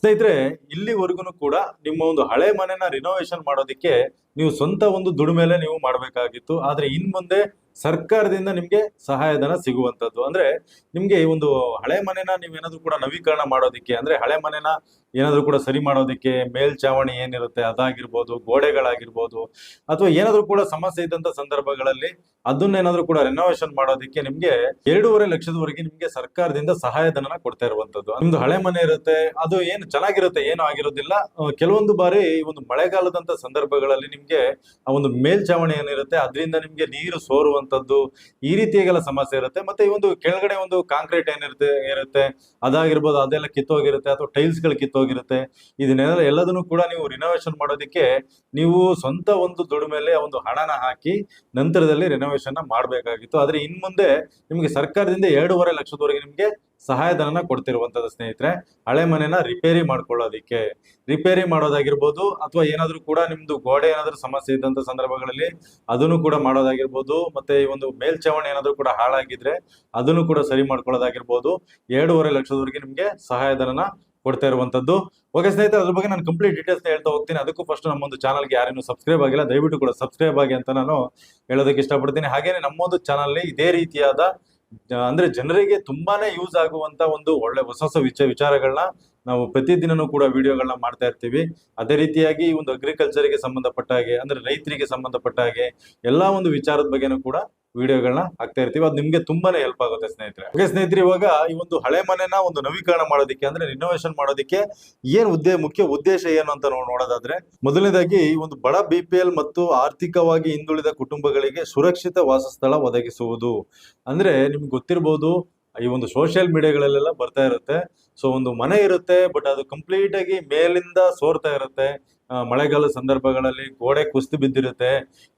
ಸ್ನೇಹಿತರೆ, ಇಲ್ಲಿವರೆಗೂ ಕೂಡ ನಿಮ್ಮ ಒಂದು ಹಳೆ ಮನೆನ ರಿನೋವೇಷನ್ ಮಾಡೋದಕ್ಕೆ ನೀವು ಸ್ವಂತ ಒಂದು ದುಡಿಮೆಲೆ ನೀವು ಮಾಡಬೇಕಾಗಿತ್ತು. ಆದ್ರೆ ಇನ್ ಮುಂದೆ ಸರ್ಕಾರದಿಂದ ನಿಮ್ಗೆ ಸಹಾಯಧನ ಸಿಗುವಂತದ್ದು. ಅಂದ್ರೆ ನಿಮ್ಗೆ ಈ ಒಂದು ಹಳೆ ಮನೆನ ನೀವೇನಾದ್ರೂ ಕೂಡ ನವೀಕರಣ ಮಾಡೋದಕ್ಕೆ, ಅಂದ್ರೆ ಹಳೆ ಮನೆನ ಏನಾದ್ರೂ ಕೂಡ ಸರಿ ಮಾಡೋದಕ್ಕೆ, ಮೇಲ್ಚಾವಣಿ ಏನಿರುತ್ತೆ ಅದಾಗಿರ್ಬೋದು, ಗೋಡೆಗಳಾಗಿರ್ಬೋದು, ಅಥವಾ ಏನಾದ್ರೂ ಕೂಡ ಸಮಸ್ಯೆ ಇದ್ದಂತ ಸಂದರ್ಭಗಳಲ್ಲಿ ಅದನ್ನೇನಾದ್ರೂ ಕೂಡ ರೆನೋವೇಷನ್ ಮಾಡೋದಕ್ಕೆ ನಿಮ್ಗೆ 2.5 ಲಕ್ಷದವರೆಗೆ ನಿಮ್ಗೆ ಸರ್ಕಾರದಿಂದ ಸಹಾಯಧನನ ಕೊಡ್ತಾ ಇರುವಂತದ್ದು. ನಿಮ್ದು ಹಳೆ ಮನೆ ಇರುತ್ತೆ, ಅದು ಏನು ಚೆನ್ನಾಗಿರುತ್ತೆ, ಏನು ಆಗಿರೋದಿಲ್ಲ. ಕೆಲವೊಂದು ಬಾರಿ ಈ ಒಂದು ಮಳೆಗಾಲದಂತ ಸಂದರ್ಭಗಳಲ್ಲಿ ನಿಮ್ಗೆ ಆ ಒಂದು ಮೇಲ್ಚಾವಣಿ ಏನಿರುತ್ತೆ ಅದರಿಂದ ನಿಮ್ಗೆ ನೀರು ಸೋರುವಂತದ್ದು, ಈ ರೀತಿಯಾಗೆಲ್ಲ ಸಮಸ್ಯೆ ಇರುತ್ತೆ. ಮತ್ತೆ ಈ ಒಂದು ಕೆಳಗಡೆ ಒಂದು ಕಾಂಕ್ರೀಟ್ ಇರುತ್ತೆ ಅದಾಗಿರ್ಬೋದು, ಅದೆಲ್ಲ ಕಿತ್ತೋಗಿರುತ್ತೆ, ಅಥವಾ ಟೈಲ್ಸ್ ಗಳು ಕಿತ್ತೋಗಿರುತ್ತೆ. ಇದನ್ನೆಲ್ಲ ಎಲ್ಲದನ್ನು ಕೂಡ ನೀವು ರಿನೋವೇಷನ್ ಮಾಡೋದಕ್ಕೆ ನೀವು ಸ್ವಂತ ಒಂದು ದುಡಿಮೆಲೆ ಒಂದು ಹಣನ ಹಾಕಿ ನಂತರದಲ್ಲಿ ರಿನೋವೇಷನ್ ಮಾಡಬೇಕಾಗಿತ್ತು. ಆದ್ರೆ ಇನ್ ಮುಂದೆ ನಿಮ್ಗೆ ಸರ್ಕಾರದಿಂದ 2.5 ಲಕ್ಷದವರೆಗೆ ನಿಮ್ಗೆ ಸಹಾಯಧನನ ಕೊಡ್ತಿರುವಂತದ್ದು. ಸ್ನೇಹಿತರೆ, ಹಳೆ ಮನೆನ ರಿಪೇರಿ ಮಾಡೋದಾಗಿರ್ಬೋದು, ಅಥವಾ ಏನಾದ್ರೂ ಕೂಡ ನಿಮ್ದು ಗೋಡೆ ಏನಾದ್ರೂ ಸಮಸ್ಯೆ ಇದ್ದಂತ ಸಂದರ್ಭಗಳಲ್ಲಿ ಅದನ್ನು ಕೂಡ ಮಾಡೋದಾಗಿರ್ಬೋದು, ಮತ್ತೆ ಈ ಒಂದು ಮೇಲ್ಚಾವಣಿ ಏನಾದ್ರೂ ಕೂಡ ಹಾಳಾಗಿದ್ರೆ ಅದನ್ನು ಕೂಡ ಸರಿ ಮಾಡ್ಕೊಳ್ಳೋದಾಗಿರ್ಬೋದು, 2.5 ಲಕ್ಷದವರೆಗೆ ನಿಮ್ಗೆ ಸಹಾಯಧನನ ಕೊಡ್ತಾ ಇರುವಂತದ್ದು. ಓಕೆ ಸ್ನೇಹಿತರೆ, ಅದ್ರ ಬಗ್ಗೆ ನಾನು ಕಂಪ್ಲೀಟ್ ಡೀಟೇಲ್ಸ್ ಹೇಳ್ತಾ ಹೋಗ್ತೀನಿ. ಅದಕ್ಕೂ ಫಸ್ಟ್ ನಮ್ಮೊಂದು ಚಾನಲ್ಗೆ ಯಾರೇನು ಸಬ್ಸ್ಕ್ರೈಬ್ ಆಗಿಲ್ಲ ದಯವಿಟ್ಟು ಕೂಡ ಸಬ್ಸ್ಕ್ರೈಬ್ ಆಗಿ ಅಂತ ನಾನು ಹೇಳೋದಕ್ಕೆ ಇಷ್ಟಪಡ್ತೀನಿ. ಹಾಗೇನೆ ನಮ್ಮೊಂದು ಚಾನಲ್ ಇದೇ ರೀತಿಯಾದ ಅಂದ್ರೆ ಜನರಿಗೆ ತುಂಬಾನೇ ಯೂಸ್ ಆಗುವಂತ ಒಂದು ಒಳ್ಳೆ ಹೊಸ ವಿಚಾರಗಳನ್ನ ನಾವು ಪ್ರತಿದಿನನೂ ಕೂಡ ವಿಡಿಯೋಗಳನ್ನ ಮಾಡ್ತಾ ಇರ್ತೀವಿ. ಅದೇ ರೀತಿಯಾಗಿ ಈ ಒಂದು ಅಗ್ರಿಕಲ್ಚರ್ಗೆ ಸಂಬಂಧಪಟ್ಟ ಹಾಗೆ, ಅಂದ್ರೆ ರೈತರಿಗೆ ಸಂಬಂಧಪಟ್ಟ ಹಾಗೆ ಎಲ್ಲಾ ಒಂದು ವಿಚಾರದ ಬಗ್ಗೆನೂ ಕೂಡ ವಿಡಿಯೋಗಳನ್ನ ಹಾಕ್ತಾ ಇರ್ತೀವಿ. ಅದು ನಿಮ್ಗೆ ತುಂಬಾನೇ ಹೆಲ್ಪ್ ಆಗುತ್ತೆ ಸ್ನೇಹಿತರೆ. ಓಕೆ ಸ್ನೇಹಿತರೆ, ಇವಾಗ ಈ ಒಂದು ಹಳೆ ಮನೆನ ಒಂದು ನವೀಕರಣ ಮಾಡೋದಕ್ಕೆ, ಅಂದ್ರೆ ರಿನೋವೇಷನ್ ಮಾಡೋದಕ್ಕೆ ಮುಖ್ಯ ಉದ್ದೇಶ ಏನು ಅಂತ ನೋಡೋದಾದ್ರೆ, ಮೊದಲನೇದಾಗಿ ಈ ಒಂದು ಬಡ BPL ಮತ್ತು ಆರ್ಥಿಕವಾಗಿ ಹಿಂದುಳಿದ ಕುಟುಂಬಗಳಿಗೆ ಸುರಕ್ಷಿತ ವಾಸಸ್ಥಳ ಒದಗಿಸುವುದು. ಅಂದ್ರೆ ನಿಮ್ಗೆ ಗೊತ್ತಿರಬಹುದು, ಈ ಒಂದು ಸೋಷಿಯಲ್ ಮೀಡಿಯಾಗಳಲ್ಲೆಲ್ಲ ಬರ್ತಾ ಇರುತ್ತೆ. ಸೊ ಒಂದು ಮನೆ ಇರುತ್ತೆ, ಬಟ್ ಅದು ಕಂಪ್ಲೀಟ್ ಆಗಿ ಮೇಲಿಂದ ಸೋರ್ತಾ ಇರುತ್ತೆ. ಮಳೆಗಾಲ ಸಂದರ್ಭಗಳಲ್ಲಿ ಗೋಡೆ ಕುಸಿದು ಬಿದ್ದಿರುತ್ತೆ,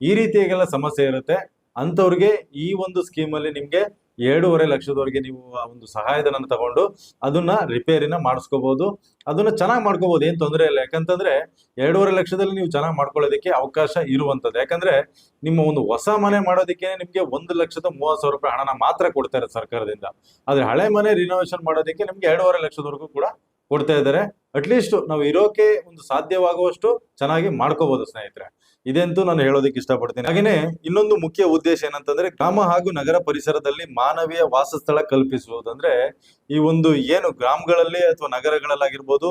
ಈ ರೀತಿಯಾಗೆಲ್ಲ ಸಮಸ್ಯೆ ಇರುತ್ತೆ. ಅಂತವ್ರಿಗೆ ಈ ಒಂದು ಸ್ಕೀಮ್ ಅಲ್ಲಿ ನಿಮ್ಗೆ 2.5 ಲಕ್ಷದವರೆಗೆ ನೀವು ಆ ಒಂದು ಸಹಾಯಧನ ತಗೊಂಡು ಅದನ್ನ ರಿಪೇರಿನ ಮಾಡಿಸ್ಕೋಬಹುದು. ಅದನ್ನ ಚೆನ್ನಾಗಿ ಮಾಡ್ಕೋಬಹುದು, ಏನ್ ತೊಂದರೆ ಇಲ್ಲ. ಯಾಕಂತಂದ್ರೆ 2.5 ಲಕ್ಷದಲ್ಲಿ ನೀವು ಚೆನ್ನಾಗಿ ಮಾಡ್ಕೊಳ್ಳೋದಕ್ಕೆ ಅವಕಾಶ ಇರುವಂತದ್ದು. ಯಾಕಂದ್ರೆ ನಿಮ್ಮ ಒಂದು ಹೊಸ ಮನೆ ಮಾಡೋದಕ್ಕೆ ನಿಮ್ಗೆ 1,30,30,000 ಹಣನ ಮಾತ್ರ ಕೊಡ್ತಾರೆ ಸರ್ಕಾರದಿಂದ. ಆದ್ರೆ ಹಳೆ ಮನೆ ರಿನೋವೇಷನ್ ಮಾಡೋದಕ್ಕೆ ನಿಮ್ಗೆ 2.5 ಲಕ್ಷದವರೆಗೂ ಕೂಡ ಕೊಡ್ತಾ ಇದ್ದಾರೆ. ಅಟ್ಲೀಸ್ಟ್ ನಾವು ಇರೋಕೆ ಒಂದು ಸಾಧ್ಯವಾಗುವಷ್ಟು ಚೆನ್ನಾಗಿ ಮಾಡ್ಕೋಬಹುದು ಸ್ನೇಹಿತರೆ. ಇದಂತೂ ನಾನು ಹೇಳೋದಕ್ಕೆ ಇಷ್ಟಪಡ್ತೀನಿ. ಹಾಗೇನೆ ಇನ್ನೊಂದು ಮುಖ್ಯ ಉದ್ದೇಶ ಏನಂತಂದ್ರೆ, ಗ್ರಾಮ ಹಾಗೂ ನಗರ ಪರಿಸರದಲ್ಲಿ ಮಾನವೀಯ ವಾಸಸ್ಥಳ ಕಲ್ಪಿಸುವುದು. ಅಂದ್ರೆ ಈ ಒಂದು ಏನು ಗ್ರಾಮಗಳಲ್ಲಿ ಅಥವಾ ನಗರಗಳಲ್ಲಾಗಿರ್ಬೋದು,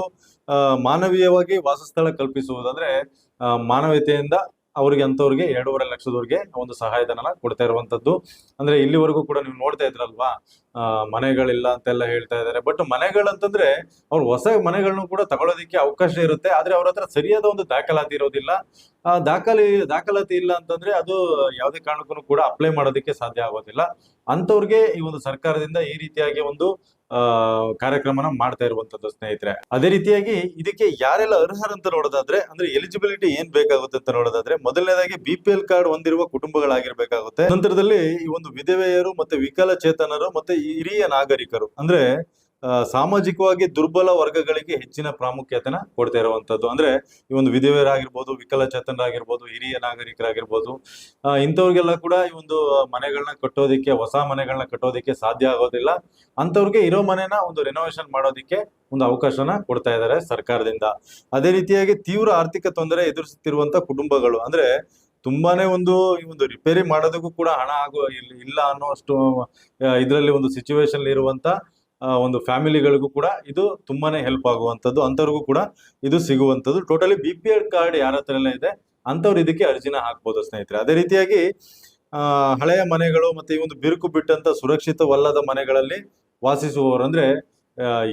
ಮಾನವೀಯವಾಗಿ ವಾಸಸ್ಥಳ ಕಲ್ಪಿಸುವುದು. ಅಂದ್ರೆ ಮಾನವೀಯತೆಯಿಂದ ಅಂತವ್ರಿಗೆ 2.5 ಲಕ್ಷದವರೆಗೆ ಒಂದು ಸಹಾಯಧನ ಕೊಡ್ತಾ ಇರುವಂತದ್ದು. ಅಂದ್ರೆ ಇಲ್ಲಿವರೆಗೂ ಕೂಡ ನೀವು ನೋಡ್ತಾ ಇದ್ರಲ್ವಾ, ಮನೆಗಳಿಲ್ಲ ಅಂತೆಲ್ಲ ಹೇಳ್ತಾ ಇದ್ದಾರೆ. ಬಟ್ ಮನೆಗಳಂತಂದ್ರೆ ಅವ್ರು ಹೊಸ ಮನೆಗಳನ್ನು ಕೂಡ ತಗೊಳ್ಳೋದಿಕ್ಕೆ ಅವಕಾಶ ಇರುತ್ತೆ. ಆದ್ರೆ ಅವ್ರ ಹತ್ರ ಸರಿಯಾದ ಒಂದು ದಾಖಲಾತಿ ಇರೋದಿಲ್ಲ. ದಾಖಲಾತಿ ಇಲ್ಲ ಅಂತಂದ್ರೆ ಅದು ಯಾವುದೇ ಕಾರಣಕ್ಕೂ ಕೂಡ ಅಪ್ಲೈ ಮಾಡೋದಕ್ಕೆ ಸಾಧ್ಯ ಆಗೋದಿಲ್ಲ. ಅಂತವ್ರಿಗೆ ಈ ಒಂದು ಸರ್ಕಾರದಿಂದ ಈ ರೀತಿಯಾಗಿ ಒಂದು ಕಾರ್ಯಕ್ರಮನ ಮಾಡ್ತಾ ಇರುವಂತದ್ದು ಸ್ನೇಹಿತರೆ. ಅದೇ ರೀತಿಯಾಗಿ ಇದಕ್ಕೆ ಯಾರೆಲ್ಲ ಅರ್ಹರಂತ ನೋಡೋದಾದ್ರೆ, ಅಂದ್ರೆ ಎಲಿಜಿಬಿಲಿಟಿ ಏನ್ ಬೇಕಾಗುತ್ತೆ ಅಂತ ನೋಡೋದಾದ್ರೆ, ಮೊದಲನೇದಾಗಿ BPL ಕಾರ್ಡ್ ಹೊಂದಿರುವ ಕುಟುಂಬಗಳಾಗಿರ್ಬೇಕಾಗುತ್ತೆ. ನಂತರದಲ್ಲಿ ಈ ಒಂದು ವಿಧವೆಯರು, ಮತ್ತೆ ವಿಕಲಚೇತನರು, ಮತ್ತೆ ಹಿರಿಯ ನಾಗರಿಕರು, ಅಂದ್ರೆ ಸಾಮಾಜಿಕವಾಗಿ ದುರ್ಬಲ ವರ್ಗಗಳಿಗೆ ಹೆಚ್ಚಿನ ಪ್ರಾಮುಖ್ಯತೆನ ಕೊಡ್ತಾ ಇರುವಂತದ್ದು. ಅಂದ್ರೆ ಈ ಒಂದು ವಿಧವೆಯರಾಗಿರ್ಬೋದು, ವಿಕಲಚೇತನರಾಗಿರ್ಬೋದು, ಹಿರಿಯ ನಾಗರಿಕರಾಗಿರ್ಬೋದು, ಇಂಥವ್ರಿಗೆಲ್ಲ ಕೂಡ ಈ ಒಂದು ಮನೆಗಳನ್ನ ಕಟ್ಟೋದಿಕ್ಕೆ, ಹೊಸ ಮನೆಗಳನ್ನ ಕಟ್ಟೋದಿಕ್ಕೆ ಸಾಧ್ಯ ಆಗೋದಿಲ್ಲ. ಅಂತವ್ರಿಗೆ ಇರೋ ಮನೆನ ಒಂದು ರಿನೋವೇಷನ್ ಮಾಡೋದಿಕ್ಕೆ ಒಂದು ಅವಕಾಶನ ಕೊಡ್ತಾ ಇದ್ದಾರೆ ಸರ್ಕಾರದಿಂದ. ಅದೇ ರೀತಿಯಾಗಿ ತೀವ್ರ ಆರ್ಥಿಕ ತೊಂದರೆ ಎದುರಿಸುತ್ತಿರುವಂತ ಕುಟುಂಬಗಳು, ಅಂದ್ರೆ ತುಂಬಾನೇ ಈ ಒಂದು ರಿಪೇರಿ ಮಾಡೋದಕ್ಕೂ ಕೂಡ ಹಣ ಇಲ್ಲ ಅನ್ನೋಷ್ಟು ಇದರಲ್ಲಿ ಒಂದು ಸಿಚುವೇಶನ್ ಇರುವಂತ ಒಂದು ಫ್ಯಾಮಿಲಿಗಳಿಗೂ ಕೂಡ ಇದು ತುಂಬಾನೇ ಹೆಲ್ಪ್ ಆಗುವಂತದ್ದು. ಅಂತವ್ರಿಗೂ ಕೂಡ ಇದು ಸಿಗುವಂತದ್ದು. ಟೋಟಲಿ BPL ಕಾರ್ಡ್ ಯಾರ ಹತ್ರ ಎಲ್ಲ ಇದೆ ಅಂತವ್ರು ಇದಕ್ಕೆ ಅರ್ಜಿನ ಹಾಕ್ಬೋದು ಸ್ನೇಹಿತರೆ. ಅದೇ ರೀತಿಯಾಗಿ ಹಳೆಯ ಮನೆಗಳು ಮತ್ತೆ ಈ ಒಂದು ಬಿರುಕು ಬಿಟ್ಟಂತ ಸುರಕ್ಷಿತವಲ್ಲದ ಮನೆಗಳಲ್ಲಿ ವಾಸಿಸುವವರು, ಅಂದ್ರೆ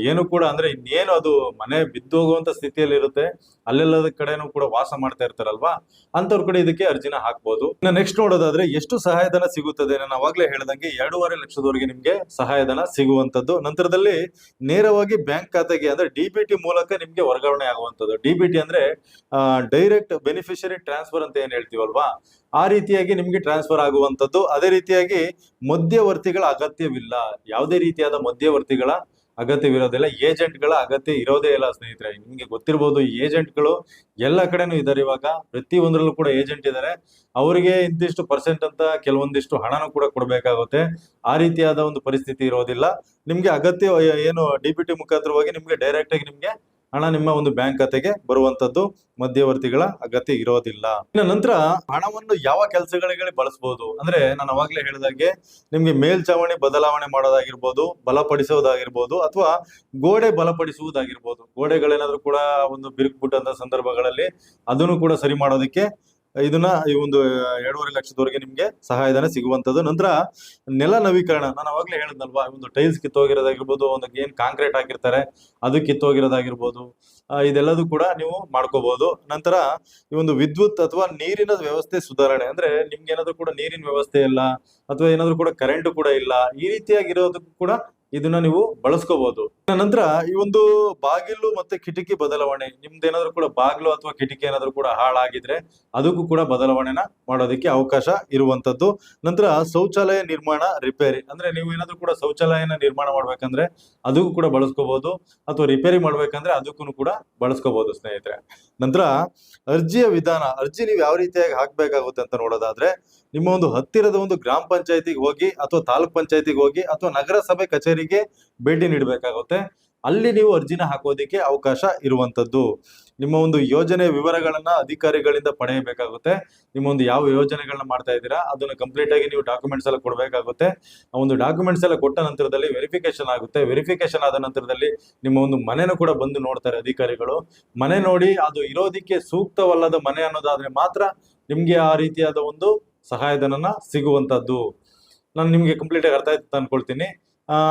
ಏನು ಕೂಡ ಅಂದ್ರೆ ಇನ್ನೇನು ಅದು ಮನೆ ಬಿದ್ದೋಗುವಂತ ಸ್ಥಿತಿಯಲ್ಲಿ ಇರುತ್ತೆ, ಅಲ್ಲೆಲ್ಲದ ಕಡೆನೂ ಕೂಡ ವಾಸ ಮಾಡ್ತಾ ಇರ್ತಾರಲ್ವಾ, ಅಂತವ್ರ ಕಡೆ ಇದಕ್ಕೆ ಅರ್ಜಿನ ಹಾಕ್ಬೋದು. ಇನ್ನು ನೆಕ್ಸ್ಟ್ ನೋಡೋದಾದ್ರೆ ಎಷ್ಟು ಸಹಾಯಧನ ಸಿಗುತ್ತದೆ, ನಾನು ಅವಾಗ್ಲೇ ಹೇಳ್ದಂಗೆ 2.5 ಲಕ್ಷದವರೆಗೆ ನಿಮ್ಗೆ ಸಹಾಯಧನ ಸಿಗುವಂತದ್ದು. ನಂತರದಲ್ಲಿ ನೇರವಾಗಿ ಬ್ಯಾಂಕ್ ಖಾತೆಗೆ, ಅಂದ್ರೆ DBT ಮೂಲಕ ನಿಮ್ಗೆ ವರ್ಗಾವಣೆ ಆಗುವಂತದ್ದು. DBT ಅಂದ್ರೆ ಡೈರೆಕ್ಟ್ ಬೆನಿಫಿಷರಿ ಟ್ರಾನ್ಸ್ಫರ್ ಅಂತ ಏನ್ ಹೇಳ್ತೀವಲ್ವಾ, ಆ ರೀತಿಯಾಗಿ ನಿಮ್ಗೆ ಟ್ರಾನ್ಸ್ಫರ್ ಆಗುವಂತದ್ದು. ಅದೇ ರೀತಿಯಾಗಿ ಮಧ್ಯವರ್ತಿಗಳ ಅಗತ್ಯವಿಲ್ಲ, ಯಾವುದೇ ರೀತಿಯಾದ ಮಧ್ಯವರ್ತಿಗಳ ಅಗತ್ಯವಿರೋದಿಲ್ಲ, ಏಜೆಂಟ್ಗಳ ಅಗತ್ಯ ಇರೋದೇ ಇಲ್ಲ ಸ್ನೇಹಿತರೆ. ನಿಮ್ಗೆ ಗೊತ್ತಿರ್ಬೋದು, ಏಜೆಂಟ್ಗಳು ಎಲ್ಲ ಕಡೆನೂ ಇದಾರೆ. ಇವಾಗ ಪ್ರತಿ ಒಂದ್ರಲ್ಲೂ ಕೂಡ ಏಜೆಂಟ್ ಇದ್ದಾರೆ. ಅವರಿಗೆ ಇಂತಿಷ್ಟು ಪರ್ಸೆಂಟ್ ಅಂತ ಕೆಲವೊಂದಿಷ್ಟು ಹಣನೂ ಕೂಡ ಕೊಡ್ಬೇಕಾಗುತ್ತೆ. ಆ ರೀತಿಯಾದ ಒಂದು ಪರಿಸ್ಥಿತಿ ಇರೋದಿಲ್ಲ. ನಿಮ್ಗೆ ಅಗತ್ಯ ಏನು DBT ಮುಖಾಂತರವಾಗಿ ನಿಮ್ಗೆ ಡೈರೆಕ್ಟ್ ಆಗಿ ನಿಮ್ಗೆ ಹಣ ನಿಮ್ಮ ಒಂದು ಬ್ಯಾಂಕ್ ಖಾತೆಗೆ ಬರುವಂತದ್ದು, ಮಧ್ಯವರ್ತಿಗಳ ಅಗತ್ಯ ಇರೋದಿಲ್ಲ. ಇನ್ನು ನಂತರ ಹಣವನ್ನು ಯಾವ ಕೆಲಸಗಳಿಗೆ ಬಳಸಬಹುದು ಅಂದ್ರೆ, ನಾನು ಅವಾಗ್ಲೇ ಹೇಳಿದಾಗೆ ನಿಮ್ಗೆ ಮೇಲ್ಚಾವಣಿ ಬದಲಾವಣೆ ಮಾಡೋದಾಗಿರ್ಬೋದು, ಬಲಪಡಿಸೋದಾಗಿರ್ಬೋದು, ಅಥವಾ ಗೋಡೆ ಬಲಪಡಿಸುವುದಾಗಿರ್ಬೋದು. ಗೋಡೆಗಳೇನಾದ್ರೂ ಕೂಡ ಒಂದು ಬಿರುಕು ಸಂದರ್ಭಗಳಲ್ಲಿ ಅದನ್ನು ಕೂಡ ಸರಿ ಮಾಡೋದಕ್ಕೆ ಇದನ್ನ ಈ ಒಂದು 2.5 ಲಕ್ಷದವರೆಗೆ ನಿಮ್ಗೆ ಸಹಾಯಧನ ಸಿಗುವಂತದ್ದು. ನಂತರ ನೆಲ ನವೀಕರಣ, ನಾನು ಅವಾಗ್ಲೇ ಹೇಳಿದ್ನಲ್ವಾ, ಒಂದು ಟೈಲ್ಸ್ ಕಿತ್ತೋಗಿರೋದಾಗಿರ್ಬೋದು, ಒಂದು ಏನ್ ಕಾಂಕ್ರೀಟ್ ಹಾಕಿರ್ತಾರೆ ಅದು ಕಿತ್ತೋಗಿರೋದಾಗಿರ್ಬೋದು, ಇದೆಲ್ಲದೂ ಕೂಡ ನೀವು ಮಾಡ್ಕೋಬಹುದು. ನಂತರ ಈ ಒಂದು ವಿದ್ಯುತ್ ಅಥವಾ ನೀರಿನ ವ್ಯವಸ್ಥೆ ಸುಧಾರಣೆ, ಅಂದ್ರೆ ನಿಮ್ಗೆ ಏನಾದ್ರು ಕೂಡ ನೀರಿನ ವ್ಯವಸ್ಥೆ ಇಲ್ಲ ಅಥವಾ ಏನಾದ್ರು ಕೂಡ ಕರೆಂಟ್ ಕೂಡ ಇಲ್ಲ, ಈ ರೀತಿಯಾಗಿರೋದಕ್ಕೂ ಕೂಡ ಇದನ್ನ ನೀವು ಬಳಸ್ಕೋಬಹುದು. ನಂತರ ಈ ಒಂದು ಬಾಗಿಲು ಮತ್ತೆ ಕಿಟಕಿ ಬದಲಾವಣೆ, ನಿಮ್ದೇನಾದ್ರೂ ಕೂಡ ಬಾಗಿಲು ಅಥವಾ ಕಿಟಕಿ ಏನಾದ್ರೂ ಕೂಡ ಹಾಳಾಗಿದ್ರೆ ಅದಕ್ಕೂ ಕೂಡ ಬದಲಾವಣೆನ ಮಾಡೋದಕ್ಕೆ ಅವಕಾಶ ಇರುವಂತದ್ದು. ನಂತರ ಶೌಚಾಲಯ ನಿರ್ಮಾಣ ರಿಪೇರಿ, ಅಂದ್ರೆ ನೀವು ಏನಾದ್ರೂ ಕೂಡ ಶೌಚಾಲಯನ ನಿರ್ಮಾಣ ಮಾಡ್ಬೇಕಂದ್ರೆ ಅದಕ್ಕೂ ಕೂಡ ಬಳಸ್ಕೋಬಹುದು, ಅಥವಾ ರಿಪೇರಿ ಮಾಡ್ಬೇಕಂದ್ರೆ ಅದಕ್ಕೂ ಕೂಡ ಬಳಸ್ಕೋಬಹುದು ಸ್ನೇಹಿತರೆ. ನಂತರ ಅರ್ಜಿಯ ವಿಧಾನ, ಅರ್ಜಿ ನೀವು ಯಾವ ರೀತಿಯಾಗಿ ಹಾಕ್ಬೇಕಾಗುತ್ತೆ ಅಂತ ನೋಡೋದಾದ್ರೆ, ನಿಮ್ಮ ಒಂದು ಹತ್ತಿರದ ಒಂದು ಗ್ರಾಮ ಪಂಚಾಯತಿಗೆ ಹೋಗಿ ಅಥವಾ ತಾಲೂಕ್ ಪಂಚಾಯತಿಗೆ ಹೋಗಿ ಅಥವಾ ನಗರಸಭೆ ಕಚೇರಿಗೆ ಭೇಟಿ ನೀಡಬೇಕಾಗುತ್ತೆ. ಅಲ್ಲಿ ನೀವು ಅರ್ಜಿನ ಹಾಕೋದಿಕ್ಕೆ ಅವಕಾಶ ಇರುವಂತದ್ದು. ನಿಮ್ಮ ಒಂದು ಯೋಜನೆ ವಿವರಗಳನ್ನ ಅಧಿಕಾರಿಗಳಿಂದ ಪಡೆಯಬೇಕಾಗುತ್ತೆ. ನಿಮ್ಮ ಒಂದು ಯಾವ ಯೋಜನೆಗಳನ್ನ ಮಾಡ್ತಾ ಇದ್ದೀರಾ ಅದನ್ನ ಕಂಪ್ಲೀಟ್ ಆಗಿ ನೀವು ಡಾಕ್ಯುಮೆಂಟ್ಸ್ ಎಲ್ಲ ಕೊಡಬೇಕಾಗುತ್ತೆ. ಆ ಒಂದು ಡಾಕ್ಯುಮೆಂಟ್ಸ್ ಎಲ್ಲ ಕೊಟ್ಟ ನಂತರದಲ್ಲಿ ವೆರಿಫಿಕೇಶನ್ ಆಗುತ್ತೆ. ವೆರಿಫಿಕೇಶನ್ ಆದ ನಂತರದಲ್ಲಿ ನಿಮ್ಮ ಒಂದು ಮನೆನೂ ಕೂಡ ಬಂದು ನೋಡ್ತಾರೆ ಅಧಿಕಾರಿಗಳು. ಮನೆ ನೋಡಿ ಅದು ಇರೋದಿಕ್ಕೆ ಸೂಕ್ತವಲ್ಲದ ಮನೆ ಅನ್ನೋದಾದ್ರೆ ಮಾತ್ರ ನಿಮ್ಗೆ ಆ ರೀತಿಯಾದ ಒಂದು ಸಹಾಯಧನನ ಸಿಗುವಂತದ್ದು. ನಾನು ನಿಮ್ಗೆ ಕಂಪ್ಲೀಟ್ ಆಗಿ ಅರ್ಥ ಆಯ್ತು ಅನ್ಕೊಳ್ತೀನಿ.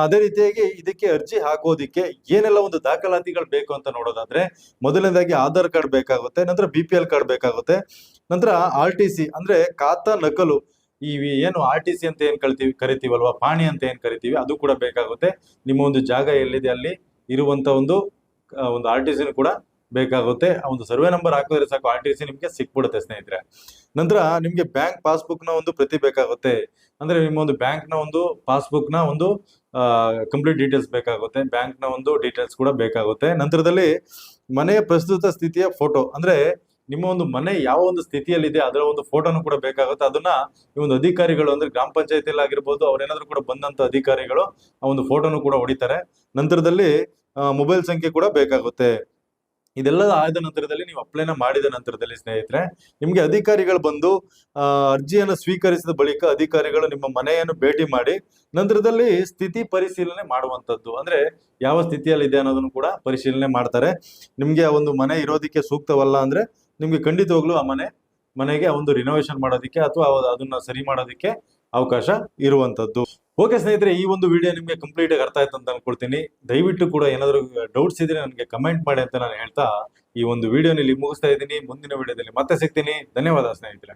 ಅದೇ ರೀತಿಯಾಗಿ ಇದಕ್ಕೆ ಅರ್ಜಿ ಹಾಕೋದಿಕ್ಕೆ ಏನೆಲ್ಲ ಒಂದು ದಾಖಲಾತಿಗಳು ಬೇಕು ಅಂತ ನೋಡೋದಾದ್ರೆ, ಮೊದಲನೇದಾಗಿ ಆಧಾರ್ ಕಾರ್ಡ್ ಬೇಕಾಗುತ್ತೆ, ನಂತರ BPL ಕಾರ್ಡ್ ಬೇಕಾಗುತ್ತೆ, ನಂತರ RTC ಅಂದ್ರೆ ಖಾತಾ ನಕಲು, ಈ ಏನು RTC ಅಂತ ಏನ್ ಕರಿತೀವಲ್ವಾ, ಪಾಣಿ ಅಂತ ಏನ್ ಕರಿತೀವಿ, ಅದು ಕೂಡ ಬೇಕಾಗುತ್ತೆ. ನಿಮ್ಮ ಒಂದು ಜಾಗ ಎಲ್ಲಿದೆ ಅಲ್ಲಿ ಇರುವಂತ ಒಂದು RTC ಕೂಡ ಬೇಕಾಗುತ್ತೆ. ಆ ಒಂದು ಸರ್ವೆ ನಂಬರ್ ಹಾಕಿದ್ರೆ ಸಾಕು, RTC ನಿಮ್ಗೆ ಸಿಕ್ಬಿಡುತ್ತೆ ಸ್ನೇಹಿತರೆ. ನಂತರ ನಿಮ್ಗೆ ಬ್ಯಾಂಕ್ ಪಾಸ್ಬುಕ್ ನ ಒಂದು ಪ್ರತಿ ಬೇಕಾಗುತ್ತೆ. ಅಂದ್ರೆ ನಿಮ್ಮ ಒಂದು ಬ್ಯಾಂಕ್ ನ ಒಂದು ಪಾಸ್ಬುಕ್ ನ ಒಂದು ಕಂಪ್ಲೀಟ್ ಡೀಟೇಲ್ಸ್ ಬೇಕಾಗುತ್ತೆ, ಬ್ಯಾಂಕ್ ನ ಒಂದು ಡೀಟೇಲ್ಸ್ ಕೂಡ ಬೇಕಾಗುತ್ತೆ. ನಂತರದಲ್ಲಿ ಮನೆಯ ಪ್ರಸ್ತುತ ಸ್ಥಿತಿಯ ಫೋಟೋ, ಅಂದ್ರೆ ನಿಮ್ಮ ಒಂದು ಮನೆ ಯಾವ ಒಂದು ಸ್ಥಿತಿಯಲ್ಲಿದೆ ಅದರ ಒಂದು ಫೋಟೋನು ಕೂಡ ಬೇಕಾಗುತ್ತೆ. ಅದನ್ನ ಈ ಒಂದು ಅಧಿಕಾರಿಗಳು ಅಂದ್ರೆ ಗ್ರಾಮ ಪಂಚಾಯತಿಯಲ್ಲಿ ಆಗಿರ್ಬೋದು, ಅವ್ರೇನಾದ್ರೂ ಕೂಡ ಬಂದಂತ ಅಧಿಕಾರಿಗಳು ಆ ಒಂದು ಫೋಟೋನು ಕೂಡ ಹೊಡಿತಾರೆ. ನಂತರದಲ್ಲಿ ಮೊಬೈಲ್ ಸಂಖ್ಯೆ ಕೂಡ ಬೇಕಾಗುತ್ತೆ. ಇದೆಲ್ಲ ಆದ ನಂತರದಲ್ಲಿ ನೀವು ಅಪ್ಲೈನ ಮಾಡಿದ ನಂತರದಲ್ಲಿ ಸ್ನೇಹಿತರೆ, ನಿಮ್ಗೆ ಅಧಿಕಾರಿಗಳು ಬಂದು ಅರ್ಜಿಯನ್ನು ಸ್ವೀಕರಿಸಿದ ಬಳಿಕ ಅಧಿಕಾರಿಗಳು ನಿಮ್ಮ ಮನೆಯನ್ನು ಭೇಟಿ ಮಾಡಿ ನಂತರದಲ್ಲಿ ಸ್ಥಿತಿ ಪರಿಶೀಲನೆ ಮಾಡುವಂತದ್ದು. ಅಂದ್ರೆ ಯಾವ ಸ್ಥಿತಿಯಲ್ಲಿ ಇದೆ ಅನ್ನೋದನ್ನು ಕೂಡ ಪರಿಶೀಲನೆ ಮಾಡ್ತಾರೆ. ನಿಮ್ಗೆ ಆ ಒಂದು ಮನೆ ಇರೋದಿಕ್ಕೆ ಸೂಕ್ತವಲ್ಲ ಅಂದ್ರೆ ನಿಮ್ಗೆ ಖಂಡಿತವಾಗ್ಲೂ ಆ ಮನೆಗೆ ಒಂದು ರಿನೋವೇಷನ್ ಮಾಡೋದಿಕ್ಕೆ ಅಥವಾ ಅದನ್ನ ಸರಿ ಮಾಡೋದಿಕ್ಕೆ ಅವಕಾಶ ಇರುವಂತದ್ದು. ಓಕೆ ಸ್ನೇಹಿತರೆ, ಈ ಒಂದು ವಿಡಿಯೋ ನಿಮ್ಗೆ ಕಂಪ್ಲೀಟ್ ಆಗಿ ಅರ್ಥ ಆಯ್ತು ಅಂತ ಅನ್ಕೊಳ್ತೀನಿ. ದಯವಿಟ್ಟು ಕೂಡ ಏನಾದ್ರು ಡೌಟ್ಸ್ ಇದ್ರೆ ನನಗೆ ಕಮೆಂಟ್ ಮಾಡಿ ಅಂತ ನಾನು ಹೇಳ್ತಾ ಈ ಒಂದು ವಿಡಿಯೋನಲ್ಲಿ ಮುಗಿಸ್ತಾ ಇದ್ದೀನಿ. ಮುಂದಿನ ವಿಡಿಯೋದಲ್ಲಿ ಮತ್ತೆ ಸಿಗ್ತೀನಿ. ಧನ್ಯವಾದ ಸ್ನೇಹಿತರೆ.